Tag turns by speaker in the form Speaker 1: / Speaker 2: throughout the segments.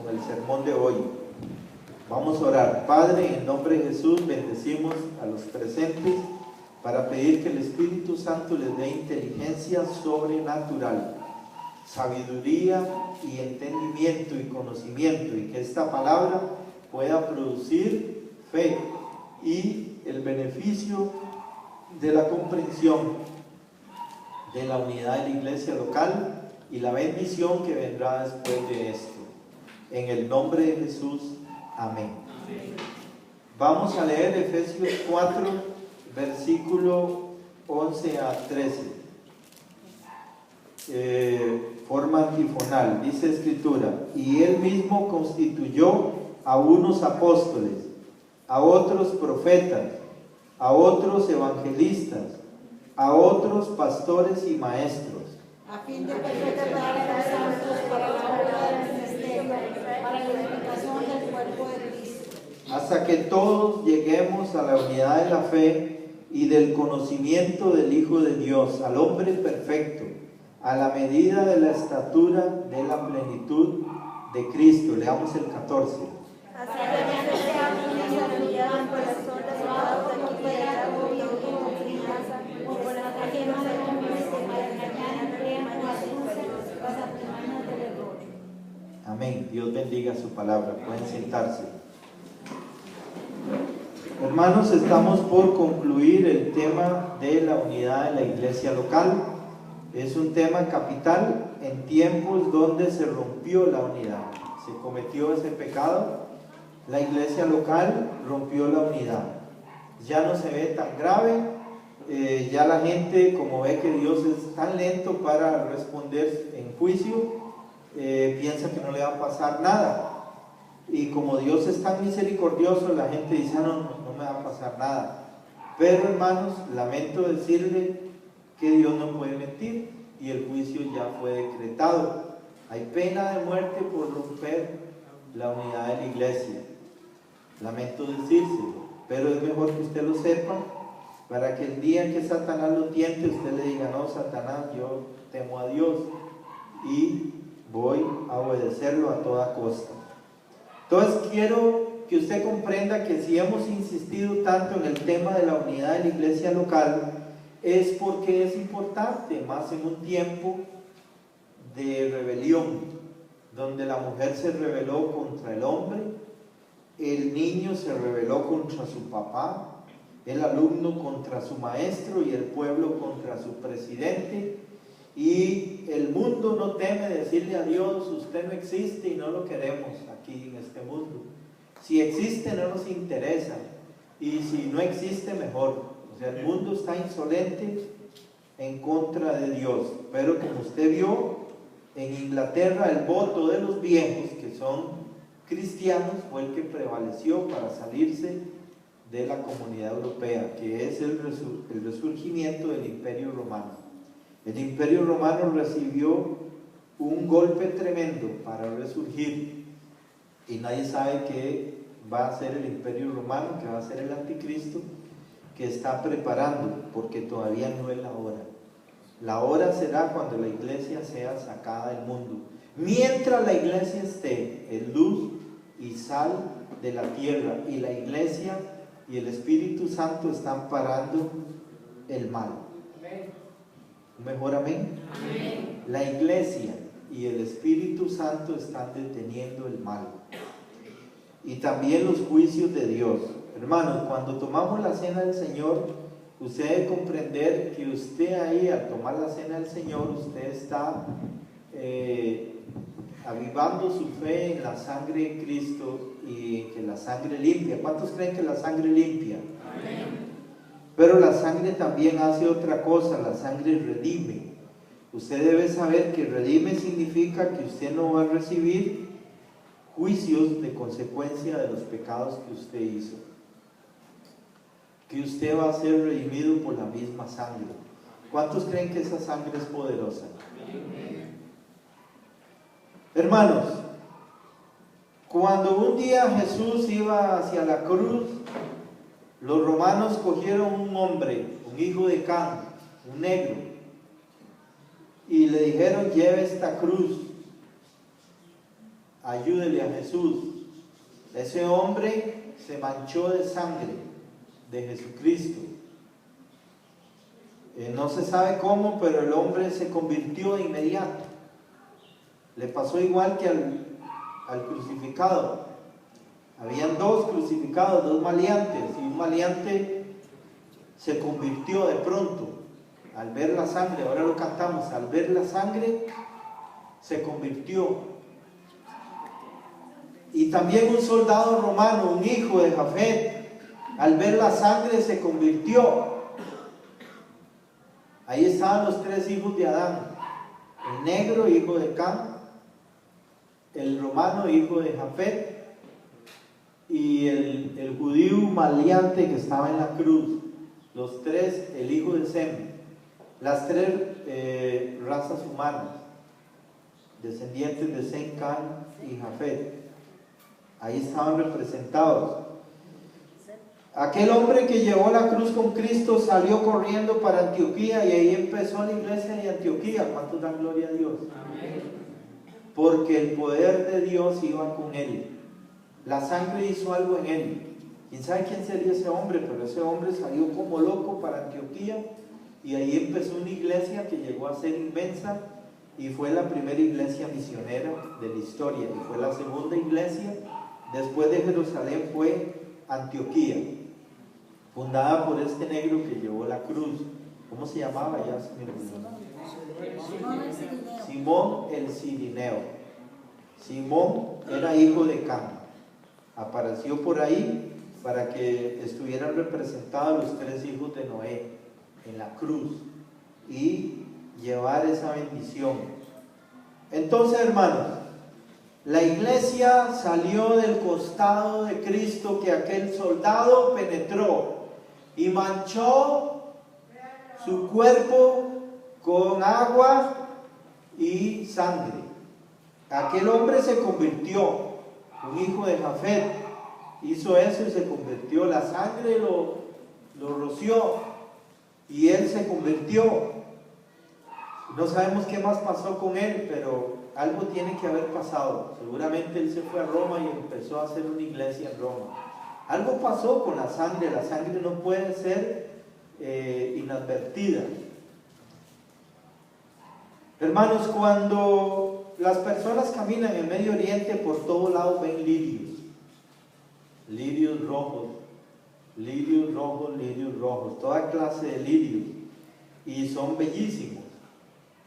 Speaker 1: el sermón de hoy. Vamos a orar. Padre, en el nombre de Jesús, bendecimos a los presentes para pedir que el Espíritu Santo les dé inteligencia sobrenatural, sabiduría y entendimiento y conocimiento, y que esta palabra pueda producir fe y el beneficio de la comprensión de la unidad de la iglesia local y la bendición que vendrá después de esto. En el nombre de Jesús, amén. Vamos a leer Efesios 4, versículo 11 a 13. Forma antifonal, dice Escritura: y él mismo constituyó a unos apóstoles, a otros profetas, a otros evangelistas, a otros pastores y maestros,
Speaker 2: a fin de perfeccionar a los santos para la obra del ministerio, para la edificación del cuerpo de Cristo,
Speaker 1: hasta que todos lleguemos a la unidad de la fe y del conocimiento del Hijo de Dios, al hombre perfecto, a la medida de la estatura de la plenitud de Cristo. Leamos el 14.
Speaker 2: hasta que seamos una unidad en corazón, llevados de cualquiera gobierno y doctrina, o por la ajena de hombres que para engañar crean o anuncian las artimañas del error.
Speaker 1: Amén. Dios bendiga su palabra. Pueden sentarse. Hermanos, estamos por concluir el tema de la unidad de la iglesia local. Es un tema capital en tiempos donde se rompió la unidad, se cometió ese pecado. La iglesia local rompió la unidad. Ya no se ve tan grave. Ya la gente, como ve que Dios es tan lento para responder en juicio, piensa que no le va a pasar nada. Y como Dios es tan misericordioso, la gente dice: no me va a pasar nada. Pero hermanos, lamento decirle que Dios no puede mentir y el juicio ya fue decretado. Hay pena de muerte por romper la unidad de la iglesia. Lamento decírselo, pero es mejor que usted lo sepa, para que el día que Satanás lo tiente, usted le diga: no, Satanás, yo temo a Dios y voy a obedecerlo a toda costa. Entonces quiero que usted comprenda que si hemos insistido tanto en el tema de la unidad de la iglesia local, es porque es importante, más en un tiempo de rebelión, donde la mujer se rebeló contra el hombre, el niño se rebeló contra su papá, el alumno contra su maestro y el pueblo contra su presidente. Y el mundo no teme decirle a Dios: usted no existe y no lo queremos aquí en este mundo. Si existe no nos interesa, y si no existe mejor. O sea, el mundo está insolente en contra de Dios. Pero como usted vio, en Inglaterra el voto de los viejos, que son cristianos, fue el que prevaleció para salirse de la Comunidad Europea, que es el resurgimiento del Imperio Romano. El Imperio Romano recibió un golpe tremendo para resurgir, y nadie sabe qué va a ser el Imperio Romano, qué va a ser el anticristo que está preparando, porque todavía no es la hora. La hora será cuando la iglesia sea sacada del mundo. Mientras la iglesia esté, es luz y sal de la tierra, y la iglesia y el Espíritu Santo están parando el mal. Mejor amén.
Speaker 2: Amén.
Speaker 1: La iglesia y el Espíritu Santo están deteniendo el mal, y también los juicios de Dios. Hermanos, cuando tomamos la cena del Señor, usted debe comprender que usted ahí, al tomar la cena del Señor, usted está avivando su fe en la sangre de Cristo, y que la sangre limpia. ¿Cuántos creen que la sangre limpia?
Speaker 2: Amén.
Speaker 1: Pero la sangre también hace otra cosa, la sangre redime. Usted debe saber que redime significa que usted no va a recibir juicios de consecuencia de los pecados que usted hizo, que usted va a ser redimido por la misma sangre. ¿Cuántos creen que esa sangre es poderosa? Hermanos, cuando un día Jesús iba hacia la cruz, los romanos cogieron un hombre, un hijo de Can, un negro, y le dijeron: lleve esta cruz. ayúdele a Jesús. Ese hombre se manchó de sangre de Jesucristo. No se sabe cómo, pero el hombre se convirtió de inmediato. Le pasó igual que al crucificado. Habían dos crucificados, dos maleantes, y un maleante se convirtió de pronto al ver la sangre. Ahora lo cantamos, al ver la sangre se convirtió. Y también un soldado romano, un hijo de Jafet, al ver la sangre se convirtió. Ahí estaban los tres hijos de Adán: el negro, hijo de Cam; el romano, hijo de Jafet; y el judío maleante que estaba en la cruz. Los tres, el hijo de Sem. Las tres razas humanas, descendientes de Sem, Cam y Jafet. Ahí estaban representados. Aquel hombre que llevó la cruz con Cristo salió corriendo para Antioquía, y ahí empezó la iglesia de Antioquía. ¿Cuántos dan gloria a Dios? Amén. Porque el poder de Dios iba con él. La sangre hizo algo en él. ¿Quién sabe quién sería ese hombre? Pero ese hombre salió como loco para Antioquía, y ahí empezó una iglesia que llegó a ser inmensa, y fue la primera iglesia misionera de la historia, y fue la segunda iglesia después de Jerusalén. Fue Antioquía, fundada por este negro que llevó la cruz. ¿Cómo se llamaba? Ya se me olvidó. Simón el Cirineo. Simón era hijo de Cam. Apareció por ahí para que estuvieran representados los tres hijos de Noé en la cruz y llevar esa bendición. Entonces, hermanos, la iglesia salió del costado de Cristo que aquel soldado penetró y manchó su cuerpo con agua y sangre. Aquel hombre se convirtió, un hijo de Jafet, hizo eso y se convirtió. La sangre lo roció y él se convirtió. No sabemos qué más pasó con él, pero algo tiene que haber pasado. Seguramente él se fue a Roma y empezó a hacer una iglesia en Roma. Algo pasó con la sangre. La sangre no puede ser inadvertida. Hermanos, cuando las personas caminan en Medio Oriente, por todos lados ven lirios rojos, toda clase de lirios, y son bellísimos.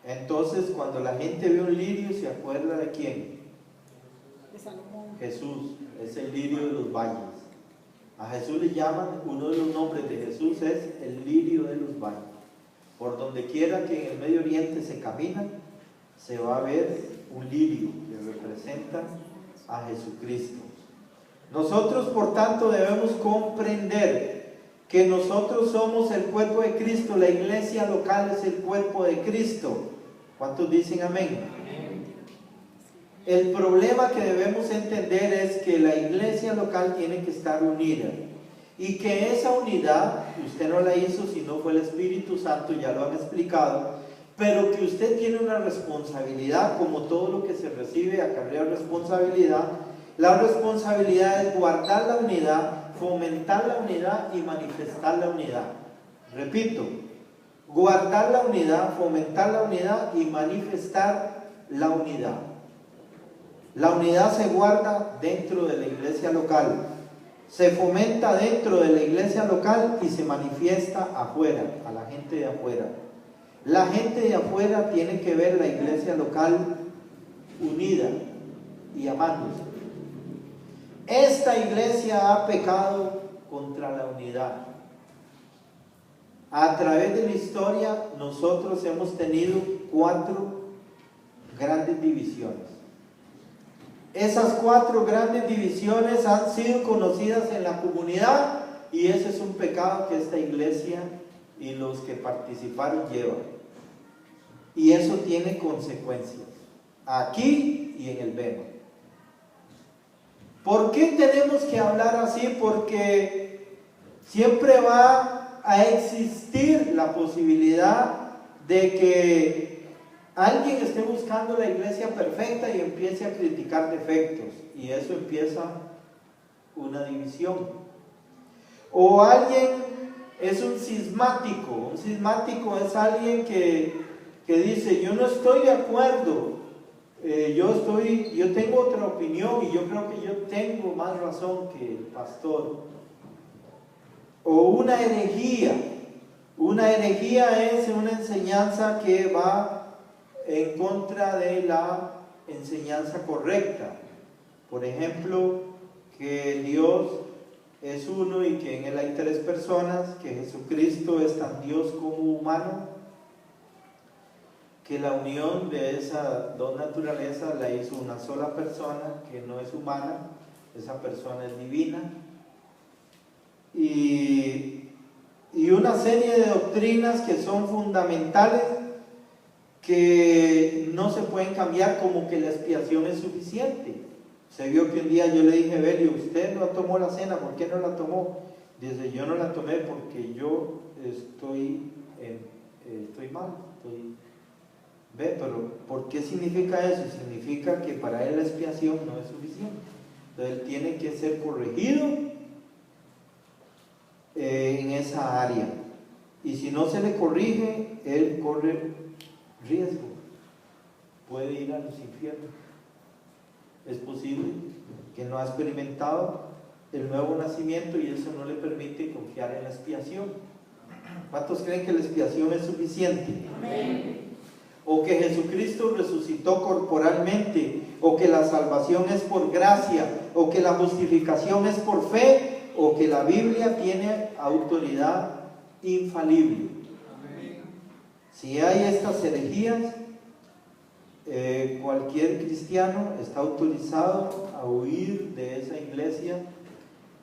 Speaker 1: Entonces, cuando la gente ve un lirio, se acuerda de quién? De Salomón. Jesús, es el lirio de los valles. A Jesús le llaman, uno de los nombres de Jesús es el lirio de los valles. Por donde quiera que en el Medio Oriente se camina, se va a ver un lirio que representa a Jesucristo. Nosotros, por tanto, debemos comprender que nosotros somos el cuerpo de Cristo. La iglesia local es el cuerpo de Cristo. ¿Cuántos dicen amén? El problema que debemos entender es que la iglesia local tiene que estar unida, y que esa unidad usted no la hizo si no fue el Espíritu Santo, ya lo han explicado, pero que usted tiene una responsabilidad. Como todo lo que se recibe acarrea responsabilidad. La responsabilidad es guardar la unidad, fomentar la unidad y manifestar la unidad. Repito, guardar la unidad, fomentar la unidad y manifestar la unidad. La unidad se guarda dentro de la iglesia local, se fomenta dentro de la iglesia local y se manifiesta afuera, a la gente de afuera. La gente de afuera tiene que ver la iglesia local unida y amándose. Esta iglesia ha pecado contra la unidad. A través de la historia nosotros hemos tenido 4 grandes divisiones. Esas 4 grandes divisiones han sido conocidas en la comunidad, y ese es un pecado que esta iglesia y los que participaron llevan. Y eso tiene consecuencias aquí y en el Bema. ¿Por qué tenemos que hablar así? Porque siempre va a existir la posibilidad de que alguien esté buscando la iglesia perfecta y empiece a criticar defectos, y eso empieza una división. O alguien es un cismático es alguien que dice, yo no estoy de acuerdo, yo tengo otra opinión y yo creo que yo tengo más razón que el pastor. O una herejía es una enseñanza que va en contra de la enseñanza correcta. Por ejemplo, que Dios es uno y que en Él hay tres personas, que Jesucristo es tan Dios como humano, que la unión de esas dos naturalezas la hizo una sola persona, que no es humana, esa persona es divina, y una serie de doctrinas que son fundamentales, que no se pueden cambiar, como que la expiación es suficiente. Se vio que un día yo le dije, Belio, usted no tomó la cena, ¿por qué no la tomó? Dice, yo no la tomé porque yo estoy mal. ¿Ve? Pero ¿por qué significa eso? Significa que para él la expiación no es suficiente. Entonces él tiene que ser corregido en esa área. Y si no se le corrige, él corre riesgo. Puede ir a los infiernos. Es posible que no ha experimentado el nuevo nacimiento y eso no le permite confiar en la expiación. ¿Cuántos creen que la expiación es suficiente?
Speaker 2: Amén.
Speaker 1: O que Jesucristo resucitó corporalmente, o que la salvación es por gracia, o que la justificación es por fe, o que la Biblia tiene autoridad infalible. Amén. Si hay estas herejías, cualquier cristiano está autorizado a huir de esa iglesia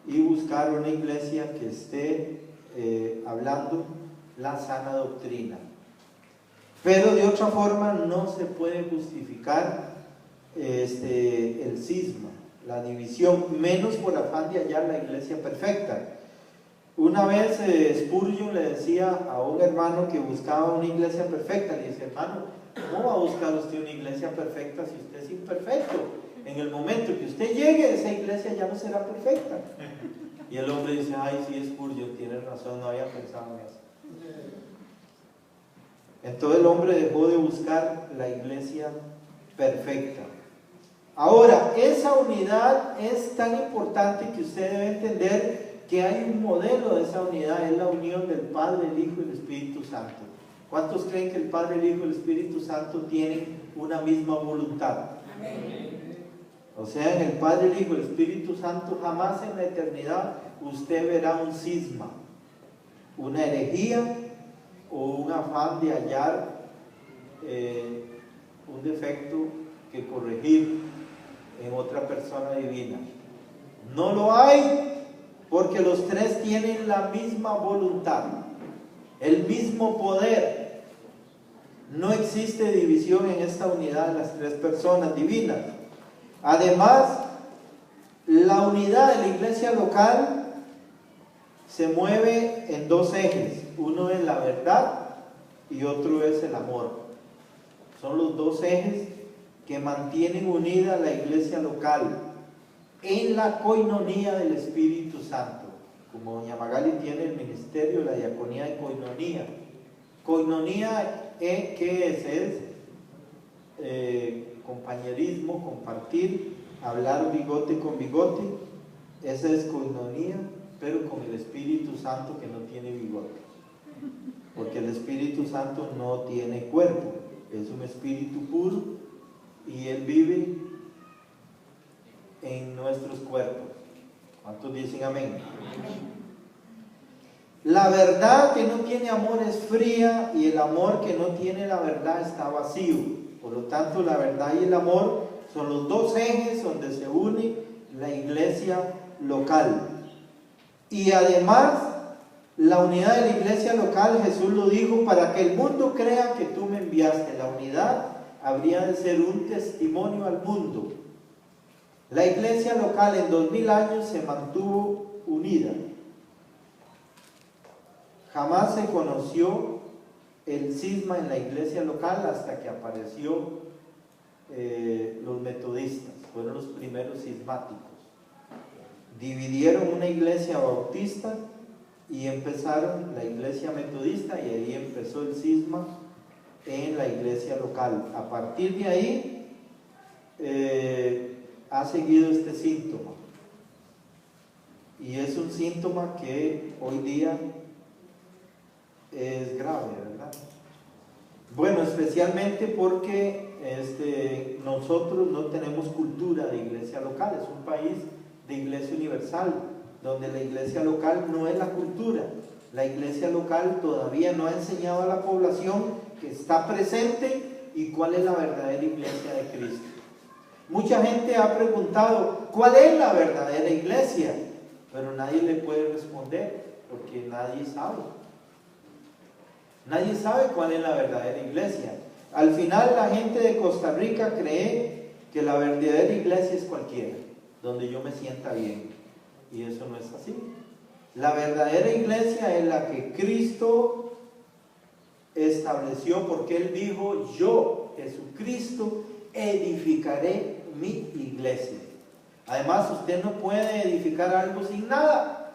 Speaker 1: y buscar una iglesia que esté hablando la sana doctrina. Pero de otra forma no se puede justificar el cisma, la división, menos por afán de hallar la iglesia perfecta. Una vez Spurgeon le decía a un hermano que buscaba una iglesia perfecta, le dice, hermano, ¿cómo va a buscar usted una iglesia perfecta si usted es imperfecto? En el momento que usted llegue, esa iglesia ya no será perfecta. Y el hombre dice, ay, sí, Spurgeon, tiene razón, no había pensado en eso. Entonces el hombre dejó de buscar la iglesia perfecta. Ahora, esa unidad es tan importante que usted debe entender que hay un modelo de esa unidad, es la unión del Padre, el Hijo y el Espíritu Santo. ¿Cuántos creen que el Padre, el Hijo y el Espíritu Santo tienen una misma voluntad? Amén. O sea, en el Padre, el Hijo y el Espíritu Santo jamás en la eternidad usted verá un cisma, una herejía o un afán de hallar un defecto que corregir en otra persona divina. No lo hay, porque los tres tienen la misma voluntad, el mismo poder. No existe división en esta unidad de las tres personas divinas. Además, la unidad de la iglesia local se mueve en dos ejes. Uno es la verdad y otro es el amor. Son los dos ejes que mantienen unida la iglesia local en la coinonía del Espíritu Santo. Como doña Magali tiene el ministerio de la diaconía de coinonía. Coinonía, ¿qué es? Compañerismo, compartir, hablar bigote con bigote. Esa es coinonía, pero con el Espíritu Santo que no tiene bigote. Porque el Espíritu Santo no tiene cuerpo, es un espíritu puro y Él vive en nuestros cuerpos. ¿Cuántos dicen amén? Amén. La verdad que no tiene amor es fría y el amor que no tiene la verdad está vacío. Por lo tanto, la verdad y el amor son los dos ejes donde se une la iglesia local. Y además, la unidad de la iglesia local, Jesús lo dijo, para que el mundo crea que tú me enviaste. La unidad habría de ser un testimonio al mundo. La iglesia local en 2000 años se mantuvo unida. Jamás se conoció el cisma en la iglesia local hasta que apareció los metodistas, fueron los primeros cismáticos. Dividieron una iglesia bautista y empezaron la iglesia metodista, y ahí empezó el cisma en la iglesia local. A partir de ahí ha seguido este síntoma, y es un síntoma que hoy día es grave, ¿verdad? Bueno, especialmente porque nosotros no tenemos cultura de iglesia local, es un país de iglesia universal, donde la iglesia local no es la cultura. La iglesia local todavía no ha enseñado a la población que está presente y cuál es la verdadera iglesia de Cristo. Mucha gente ha preguntado, ¿cuál es la verdadera iglesia? Pero nadie le puede responder, porque nadie sabe. Nadie sabe cuál es la verdadera iglesia. Al final la gente de Costa Rica cree que la verdadera iglesia es cualquiera, donde yo me sienta bien. Y eso no es así. La verdadera iglesia es la que Cristo estableció, porque Él dijo: yo, Jesucristo, edificaré mi iglesia. Además, usted no puede edificar algo sin nada.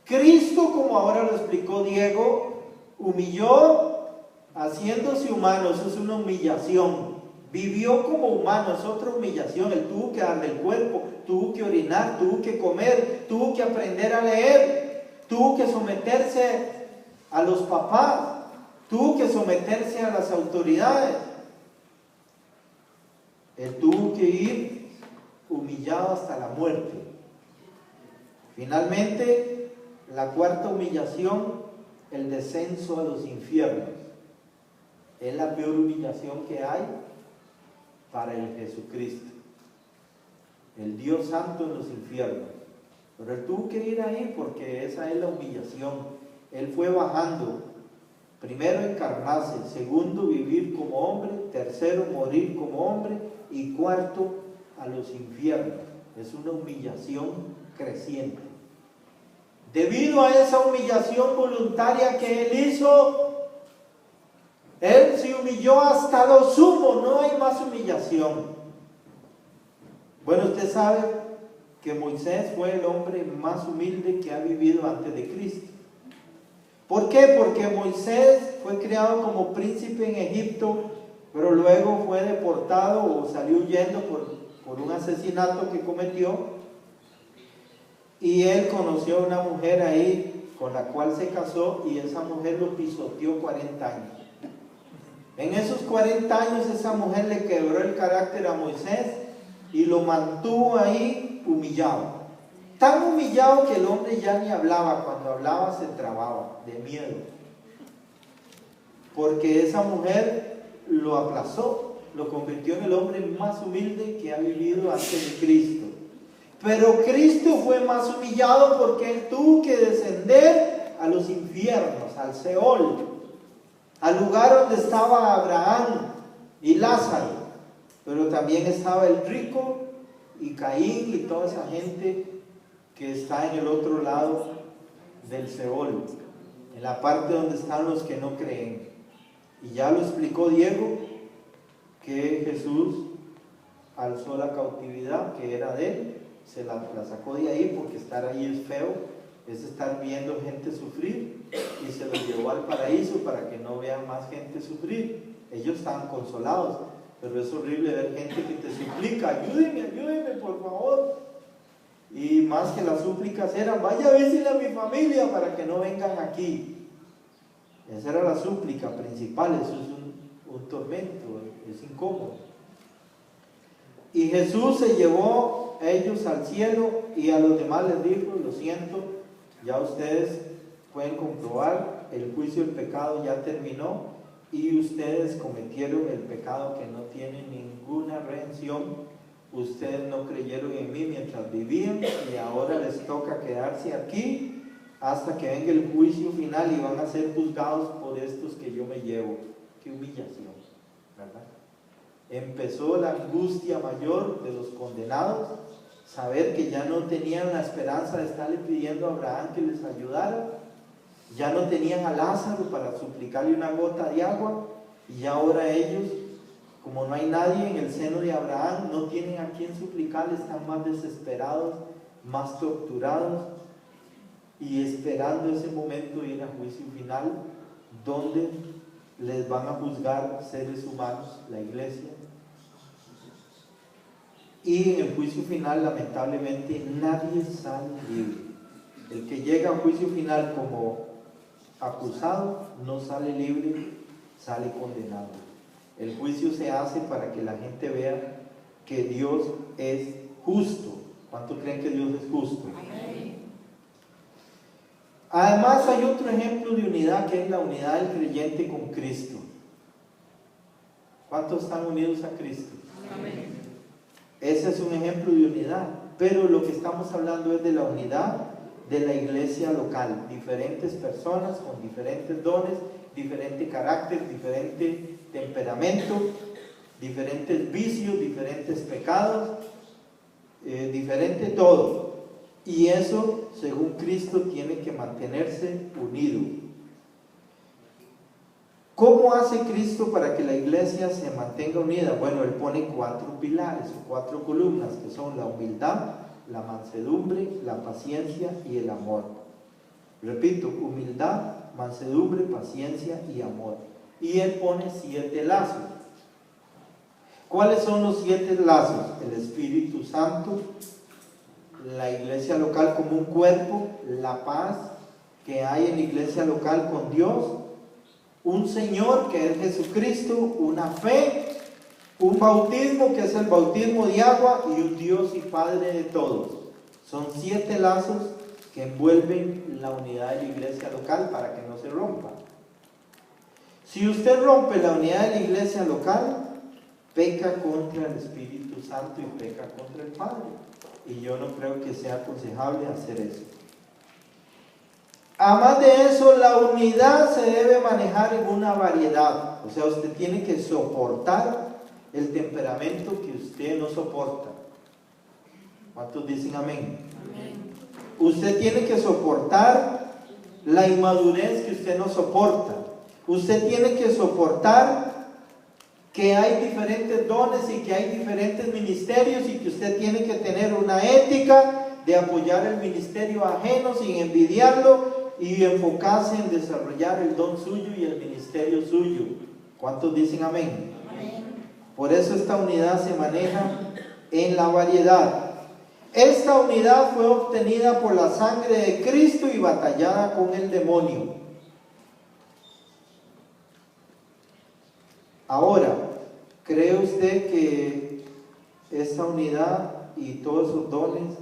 Speaker 1: Cristo, como ahora lo explicó Diego, humilló haciéndose humano. Eso es una humillación. Vivió como humano, es otra humillación. Él tuvo que darle el cuerpo, tuvo que orinar, tuvo que comer, tuvo que aprender a leer, tuvo que someterse a los papás, tuvo que someterse a las autoridades. Él tuvo que ir humillado hasta la muerte. Finalmente, la cuarta humillación, el descenso a los infiernos. Es la peor humillación que hay para el Jesucristo, el Dios Santo en los infiernos. Pero Él tuvo que ir ahí porque esa es la humillación. Él fue bajando. Primero, encarnarse. Segundo, vivir como hombre. Tercero, morir como hombre. Y cuarto, a los infiernos. Es una humillación creciente. Debido a esa humillación voluntaria que Él hizo, Él se humilló hasta lo sumo. No hay más humillación. Bueno, usted sabe que Moisés fue el hombre más humilde que ha vivido antes de Cristo. ¿Por qué? Porque Moisés fue criado como príncipe en Egipto, pero luego fue deportado o salió huyendo por un asesinato que cometió, y él conoció a una mujer ahí con la cual se casó, y esa mujer lo pisoteó 40 años. En esos 40 años esa mujer le quebró el carácter a Moisés y lo mantuvo ahí humillado. Tan humillado que el hombre ya ni hablaba. Cuando hablaba se trababa de miedo, porque esa mujer lo aplazó, lo convirtió en el hombre más humilde que ha vivido antes de Cristo. Pero Cristo fue más humillado porque Él tuvo que descender a los infiernos, al Seol, al lugar donde estaba Abraham y Lázaro, pero también estaba el rico y Caín y toda esa gente que está en el otro lado del Seol, en la parte donde están los que no creen. Y ya lo explicó Diego, que Jesús alzó la cautividad que era de Él, se la sacó de ahí, porque estar ahí es feo, es estar viendo gente sufrir, y se los llevó al paraíso para que no vean más gente sufrir. Ellos estaban consolados, pero es horrible ver gente que te suplica: ayúdenme, ayúdenme, por favor. Y más que las súplicas eran: vaya a ver a mi familia para que no vengan aquí. Esa era la súplica principal. Eso es un tormento, es incómodo. Y Jesús se llevó a ellos al cielo, y a los demás les dijo: lo siento, ya ustedes pueden comprobar, el juicio del pecado ya terminó, y ustedes cometieron el pecado que no tiene ninguna redención. Ustedes no creyeron en mí mientras vivían, y ahora les toca quedarse aquí hasta que venga el juicio final, y van a ser juzgados por estos que yo me llevo. Qué humillación, ¿verdad? Empezó la angustia mayor de los condenados, saber que ya no tenían la esperanza de estarle pidiendo a Abraham que les ayudara, Ya no tenían a Lázaro para suplicarle una gota de agua, y ahora ellos, como no hay nadie en el seno de Abraham, no tienen a quien suplicarle, están más desesperados, más torturados, y esperando ese momento de ir a juicio final, donde les van a juzgar seres humanos, la iglesia. Y en el juicio final, lamentablemente, nadie sale libre. El que llega a juicio final como acusado no sale libre, sale condenado. El juicio se hace para que la gente vea que Dios es justo. ¿Cuántos creen que Dios es justo? Además, hay otro ejemplo de unidad, que es la unidad del creyente con Cristo. ¿Cuántos están unidos a Cristo? Amén. Ese es un ejemplo de unidad, pero lo que estamos hablando es de la unidad de la iglesia local. Diferentes personas con diferentes dones, diferente carácter, diferente temperamento, diferentes vicios, diferentes pecados, diferente todo. Y eso, según Cristo, tiene que mantenerse unido. ¿Cómo hace Cristo para que la iglesia se mantenga unida? Bueno, Él pone 4 pilares o 4 columnas, que son la humildad, la mansedumbre, la paciencia y el amor. Repito, humildad, mansedumbre, paciencia y amor. Y Él pone 7 lazos. ¿Cuáles son los 7 lazos? El Espíritu Santo, la iglesia local como un cuerpo, la paz que hay en la iglesia local con Dios, un Señor que es Jesucristo, una fe, un bautismo que es el bautismo de agua y un Dios y Padre de todos. Son 7 lazos que envuelven la unidad de la iglesia local para que no se rompa. Si usted rompe la unidad de la iglesia local, peca contra el Espíritu Santo y peca contra el Padre. Y yo no creo que sea aconsejable hacer eso. Además de eso, la unidad se debe manejar en una variedad. O sea, usted tiene que soportar el temperamento que usted no soporta. ¿Cuántos dicen amén? Amén. Usted tiene que soportar la inmadurez que usted no soporta. Usted tiene que soportar que hay diferentes dones y que hay diferentes ministerios y que usted tiene que tener una ética de apoyar el ministerio ajeno sin envidiarlo y enfocarse en desarrollar el don suyo y el ministerio suyo. ¿Cuántos dicen amén? Amén. Por eso esta unidad se maneja en la variedad. Esta unidad fue obtenida por la sangre de Cristo y batallada con el demonio. Ahora, ¿cree usted que esta unidad y todos esos dones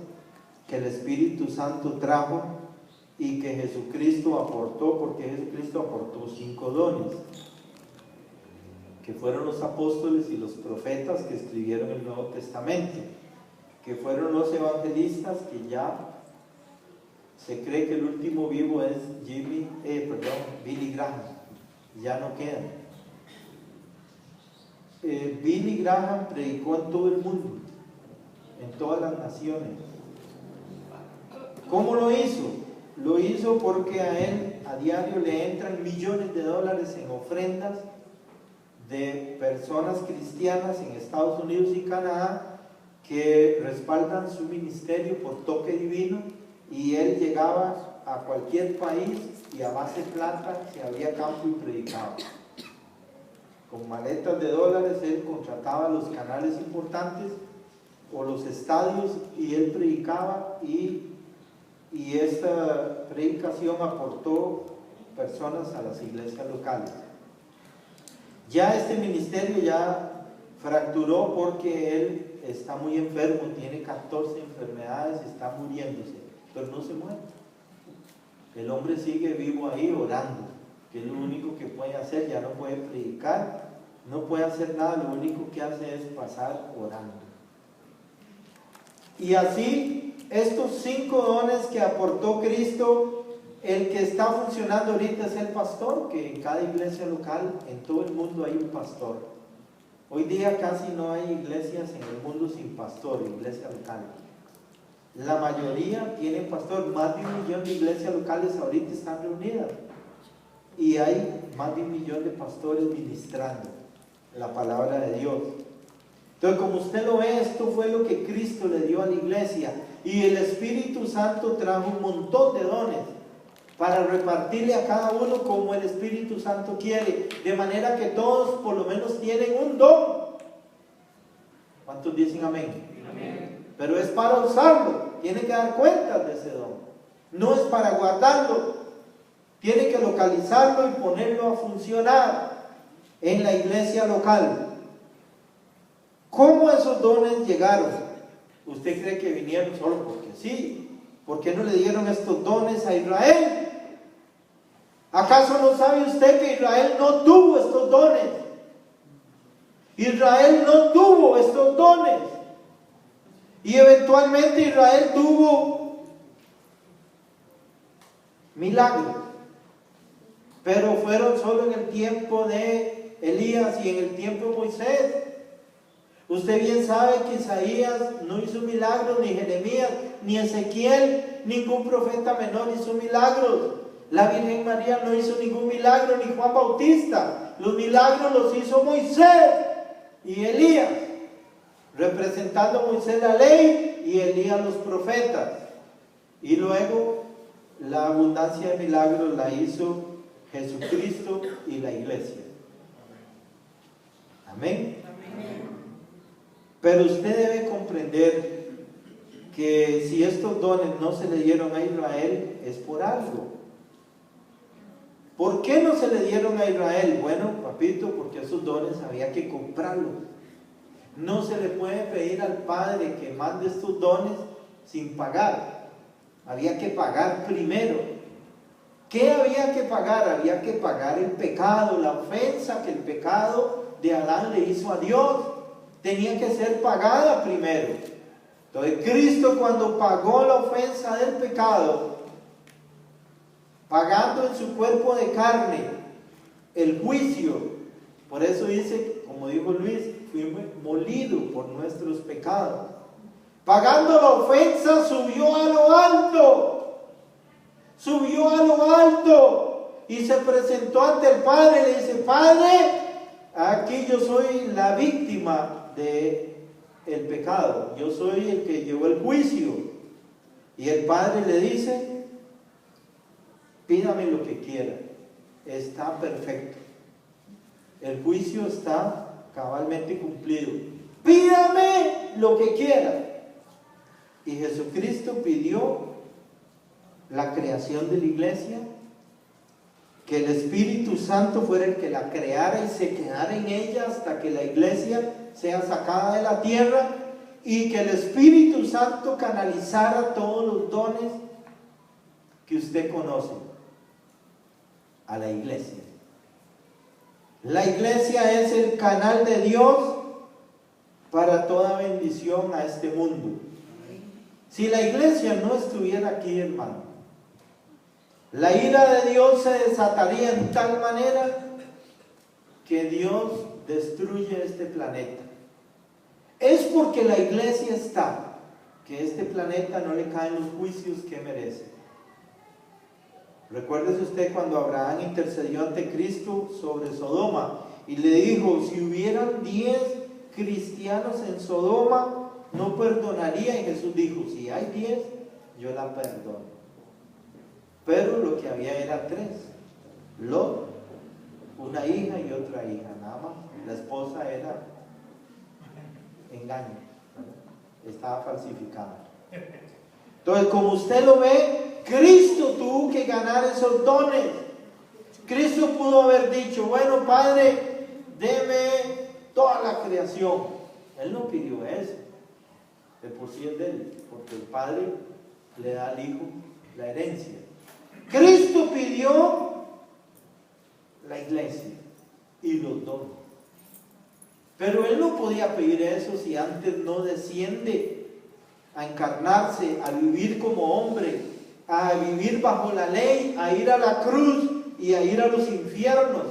Speaker 1: que el Espíritu Santo trajo y que Jesucristo aportó, porque Jesucristo aportó 5 dones, que fueron los apóstoles y los profetas que escribieron el Nuevo Testamento, que fueron los evangelistas, que ya se cree que el último vivo es Billy Graham, ya no queda. Billy Graham predicó en todo el mundo, en todas las naciones. ¿Cómo lo hizo? Lo hizo porque a él a diario le entran millones de dólares en ofrendas de personas cristianas en Estados Unidos y Canadá que respaldan su ministerio por toque divino, y él llegaba a cualquier país y a base de plata se abría campo y predicaba. Con maletas de dólares él contrataba los canales importantes o los estadios y él predicaba, y esta predicación aportó personas a las iglesias locales. Ya este ministerio ya fracturó porque él está muy enfermo, tiene 14 enfermedades, está muriéndose, pero no se muere. El hombre sigue vivo ahí orando, que es lo único que puede hacer. Ya no puede predicar, no puede hacer nada, lo único que hace es pasar orando. Y así, estos 5 dones que aportó Cristo, el que está funcionando ahorita es el pastor, que en cada iglesia local, en todo el mundo hay un pastor. Hoy día casi no hay iglesias en el mundo sin pastor, iglesia local. La mayoría tienen pastor. Más de 1 millón de iglesias locales ahorita están reunidas. Y hay más de 1 millón de pastores ministrando la palabra de Dios. Entonces, como usted lo ve, esto fue lo que Cristo le dio a la iglesia. Y el Espíritu Santo trajo un montón de dones para repartirle a cada uno como el Espíritu Santo quiere. De manera que todos por lo menos tienen un don. ¿Cuántos dicen amén? Amén. Pero es para usarlo. Tiene que dar cuenta de ese don. No es para guardarlo. Tiene que localizarlo y ponerlo a funcionar en la iglesia local. ¿Cómo esos dones llegaron? ¿Usted cree que vinieron solo porque sí? ¿Por qué no le dieron estos dones a Israel? ¿Acaso no sabe usted que Israel no tuvo estos dones? Israel no tuvo estos dones. Y eventualmente Israel tuvo milagros. Pero fueron solo en el tiempo de Elías y en el tiempo de Moisés. Usted bien sabe que Isaías no hizo milagros, ni Jeremías, ni Ezequiel, ningún profeta menor hizo milagros. La Virgen María no hizo ningún milagro, ni Juan Bautista. Los milagros los hizo Moisés y Elías, representando a Moisés la ley y Elías los profetas. Y luego la abundancia de milagros la hizo Jesucristo y la iglesia. Amén. Pero usted debe comprender que si estos dones no se le dieron a Israel, es por algo. ¿Por qué no se le dieron a Israel? Bueno, papito, porque esos dones había que comprarlos. No se le puede pedir al Padre que mande estos dones sin pagar. Había que pagar primero. ¿Qué había que pagar? Había que pagar el pecado, la ofensa que el pecado de Adán le hizo a Dios. Tenía que ser pagada primero. Entonces Cristo, cuando pagó la ofensa del pecado, pagando en su cuerpo de carne el juicio, por eso dice, como dijo Luis, fuimos molidos por nuestros pecados. Pagando la ofensa, subió a lo alto. Subió a lo alto y se presentó ante el Padre. Le dice: Padre, aquí yo soy la víctima del pecado. Yo soy el que llevó el juicio. Y el Padre le dice: pídame lo que quiera. Está perfecto. El juicio está cabalmente cumplido. Pídame lo que quiera. Y Jesucristo pidió la creación de la iglesia, que el Espíritu Santo fuera el que la creara y se quedara en ella hasta que la iglesia sea sacada de la tierra, y que el Espíritu Santo canalizara todos los dones que usted conoce a la iglesia. La iglesia es el canal de Dios para toda bendición a este mundo. Si la iglesia no estuviera aquí, hermano, la ira de Dios se desataría en tal manera que Dios destruye este planeta. Es porque la iglesia está, que este planeta no le caen los juicios que merece. Recuérdese usted cuando Abraham intercedió ante Cristo sobre Sodoma y le dijo: si hubieran 10 cristianos en Sodoma, no perdonaría. Y Jesús dijo: si hay 10, yo la perdono. Pero lo que había era 3. Lot, una hija y otra hija, nada más. La esposa era engaño, estaba falsificada. Entonces, como usted lo ve, Cristo tuvo que ganar esos dones. Cristo pudo haber dicho: bueno, Padre, deme toda la creación. Él no pidió eso. De por sí es de él, porque el Padre le da al Hijo la herencia. Cristo pidió la iglesia y los dones. Pero Él no podía pedir eso si antes no desciende a encarnarse, a vivir como hombre, a vivir bajo la ley, a ir a la cruz y a ir a los infiernos.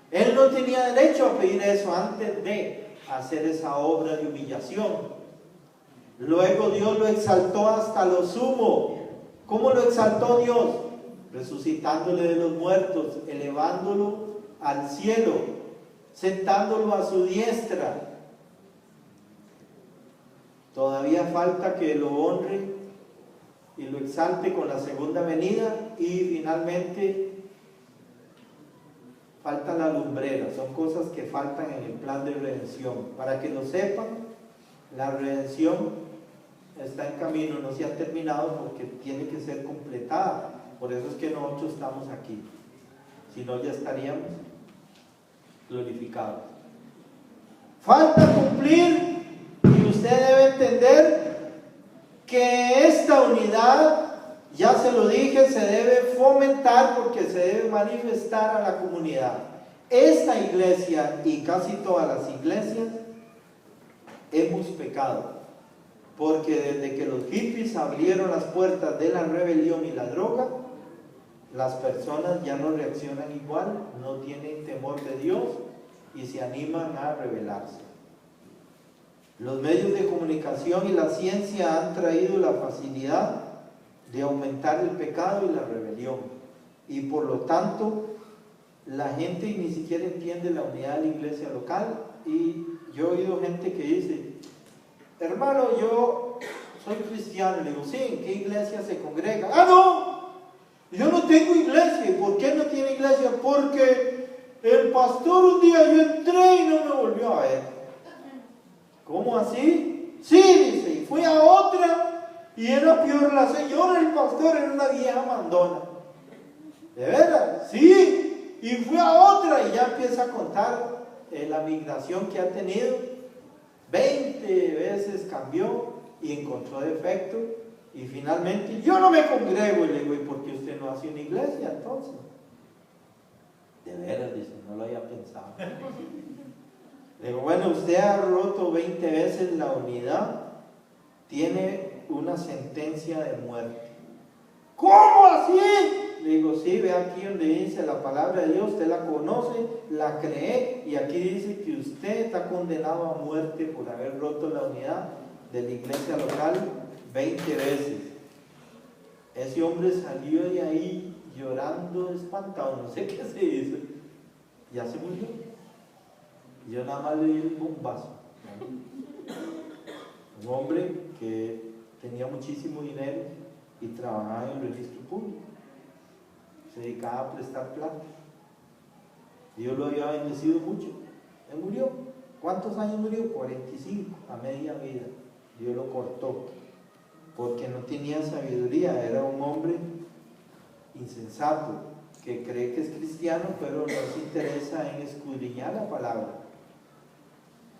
Speaker 1: Él no tenía derecho a pedir eso antes de hacer esa obra de humillación. Luego Dios lo exaltó hasta lo sumo. ¿Cómo lo exaltó Dios? Resucitándole de los muertos, elevándolo al cielo, sentándolo a su diestra. Todavía falta que lo honre y lo exalte con la segunda venida, y finalmente falta la lumbrera. Son cosas que faltan en el plan de redención. Para que lo sepan, la redención está en camino, no se ha terminado porque tiene que ser completada. Por eso es que nosotros estamos aquí. Si no, ya estaríamos glorificados. Falta cumplir, y usted debe entender que esta unidad, ya se lo dije, se debe fomentar porque se debe manifestar a la comunidad. Esta iglesia y casi todas las iglesias hemos pecado, porque desde que los hippies abrieron las puertas de la rebelión y la droga, las personas ya no reaccionan igual, no tienen temor de Dios y se animan a rebelarse. Los medios de comunicación y la ciencia han traído la facilidad de aumentar el pecado y la rebelión, y por lo tanto la gente ni siquiera entiende la unidad de la iglesia local. Y yo he oído gente que dice: hermano, yo soy cristiano. Le digo: sí, ¿en qué iglesia se congrega? ¡Ah, no! Yo no tengo iglesia. ¿Y por qué no tiene iglesia? Porque el pastor un día yo entré y no me volvió a ver. ¿Cómo así? Sí, dice, y fui a otra y era peor la señora, el pastor era una vieja mandona. ¿De veras? Sí, y fui a otra, y ya empieza a contar la migración que ha tenido. 20 veces cambió y encontró defecto, y finalmente: yo no me congrego. Y le digo: ¿y por qué usted no hace una iglesia entonces? De veras, dice, no lo había pensado. Le digo: bueno, usted ha roto 20 veces la unidad, tiene una sentencia de muerte. ¿Cómo así? Le digo: sí, ve aquí donde dice la palabra de Dios, usted la conoce, la cree, y aquí dice que usted está condenado a muerte por haber roto la unidad de la iglesia local 20 veces. Ese hombre salió de ahí llorando, espantado, no sé qué se hizo, ya se murió. Yo nada más le di el bombazo. Un hombre que tenía muchísimo dinero y trabajaba en el registro público, se dedicaba a prestar plata. Dios lo había bendecido mucho. Él murió. ¿Cuántos años murió? 45, a media vida. Dios lo cortó porque no tenía sabiduría. Era un hombre insensato que cree que es cristiano, pero no se interesa en escudriñar la palabra.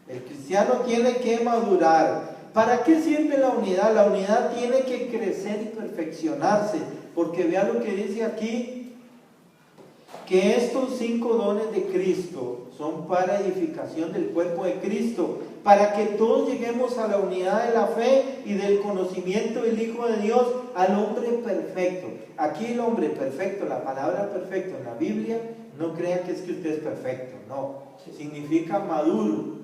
Speaker 1: El cristiano tiene que madurar. ¿Para qué sirve la unidad? La unidad tiene que crecer y perfeccionarse, porque vea lo que dice aquí, que estos 5 dones de Cristo son para edificación del cuerpo de Cristo, para que todos lleguemos a la unidad de la fe y del conocimiento del Hijo de Dios, al hombre perfecto. Aquí el hombre perfecto, la palabra perfecto en la Biblia, no crea que es que usted es perfecto, no, significa maduro.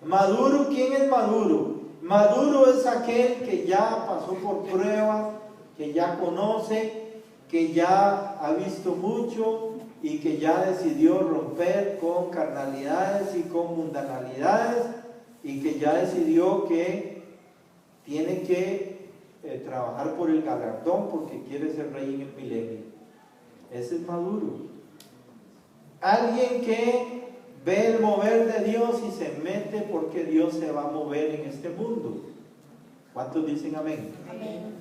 Speaker 1: Maduro, ¿quién es maduro? Maduro es aquel que ya pasó por pruebas, que ya conoce, que ya ha visto mucho y que ya decidió romper con carnalidades y con mundanalidades, y que ya decidió que tiene que trabajar por el galardón porque quiere ser rey en el milenio. Ese es maduro. Alguien que ve el mover de Dios y se mete porque Dios se va a mover en este mundo. ¿Cuántos dicen amén?
Speaker 2: Amén.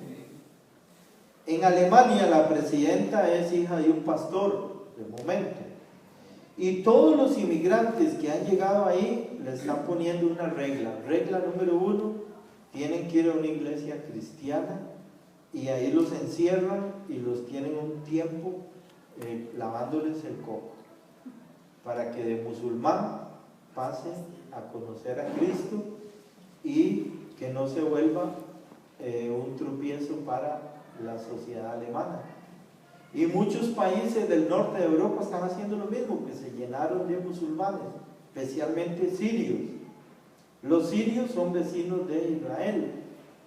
Speaker 1: En Alemania la presidenta es hija de un pastor, de momento. Y todos los inmigrantes que han llegado ahí le están poniendo una regla. Regla número 1, tienen que ir a una iglesia cristiana, y ahí los encierran y los tienen un tiempo lavándoles el coco, para que de musulmán pasen a conocer a Cristo y que no se vuelva un tropiezo para la sociedad alemana. Y muchos países del norte de Europa están haciendo lo mismo, que se llenaron de musulmanes, especialmente sirios. Los sirios son vecinos de Israel.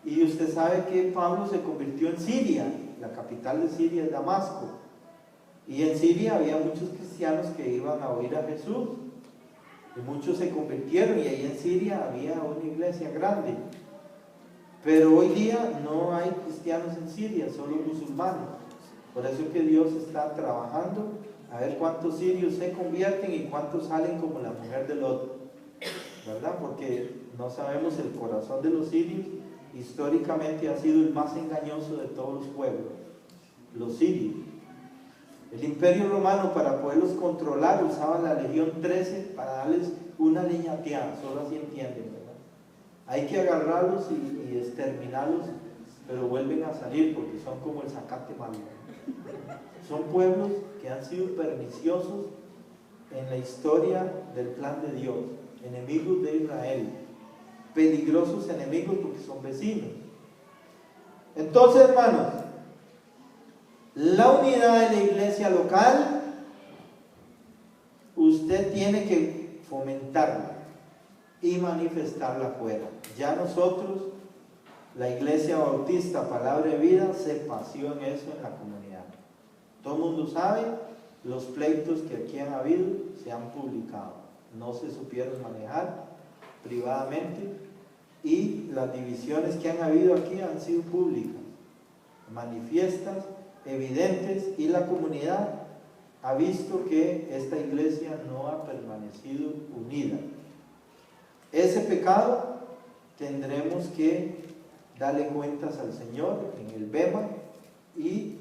Speaker 1: Y usted sabe que Pablo se convirtió en Siria. La capital de Siria es Damasco. Y en Siria había muchos cristianos que iban a oír a Jesús. Y muchos se convirtieron, y ahí en Siria había una iglesia grande. Pero hoy día no hay cristianos en Siria, solo musulmanes. Por eso es que Dios está trabajando a ver cuántos sirios se convierten y cuántos salen como la mujer de Lot, ¿verdad? Porque no sabemos, el corazón de los sirios históricamente ha sido el más engañoso de todos los pueblos, los sirios. El Imperio Romano, para poderlos controlar, usaba la Legión 13 para darles una leñateada, solo así entienden, ¿verdad? Hay que agarrarlos y exterminarlos, pero vuelven a salir porque son como el zacate malo. Son pueblos que han sido perniciosos en la historia del plan de Dios, enemigos de Israel, peligrosos enemigos porque son vecinos. Entonces, hermanos, la unidad de la iglesia local, usted tiene que fomentarla y manifestarla afuera. Ya nosotros, la Iglesia Bautista Palabra de Vida, se paseó en eso en la comunidad. Todo el mundo sabe los pleitos que aquí han habido, se han publicado, no se supieron manejar privadamente, y las divisiones que han habido aquí han sido públicas, manifiestas, evidentes, y la comunidad ha visto que esta iglesia no ha permanecido unida. Ese pecado tendremos que darle cuentas al Señor en el Bema, y